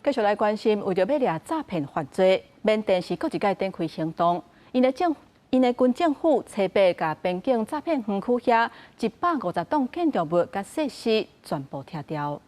继续来关心，为着要抓诈骗犯罪，缅甸是各一界展开行动。因的军政府初八甲边境诈骗园区遐150栋建筑物甲设施全部拆掉。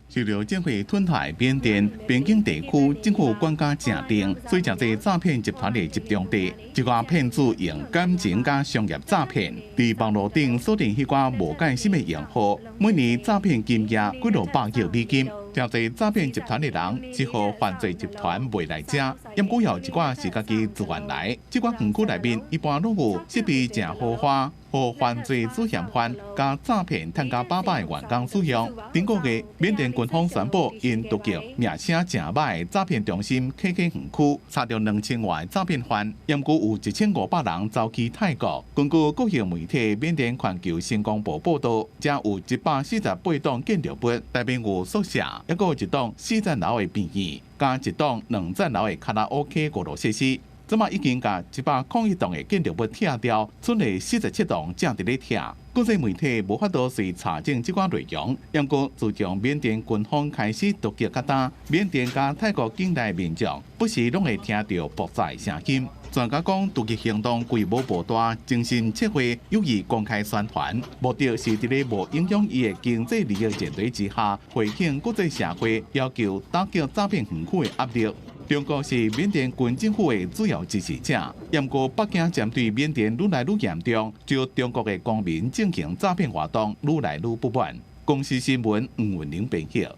受到政府吞台缅甸边境地区政府管辖正定，所以真侪诈骗集团的集中地。一寡骗子用感情甲商业诈骗，伫网络顶锁定迄寡无界心的用户，每年诈骗金额几落百亿美金。真侪诈骗集团的人只好犯罪集团未来者，也过有一寡是家己自愿来。这寡园区内面一般拢有设备正豪华。和犯罪主嫌犯加诈骗趁加800的员工使用。顶个月，缅甸军方宣布，因突击名声正歹的诈骗中心 KK 园区，查到2000外诈骗犯，也过有1500人走去泰国。根据国营媒体缅甸环球新光报报道，则有148栋建筑物，内面有宿舍，也有一栋4层楼的病院，加一栋2层楼的卡拉 OK 娱乐设施。即马已经甲101栋的建筑物拆掉，剩下47栋正伫咧拆。国际媒体无法度随查证即款内容，不过自从缅甸军方开始突击卡单，缅甸甲泰国境内民众不时拢会听到爆炸声音。专家讲，突击行动规模无大，精心策划，有意公开宣传，目的是伫咧无影响伊的经济利益前提之下，回应国际社会要求打击诈骗园区的压力。中国是缅甸军政府的主要支持者，不过北京针对缅甸愈来愈严重，就中国的公民进行诈骗活动愈来愈不满。公司新闻黄文玲编写。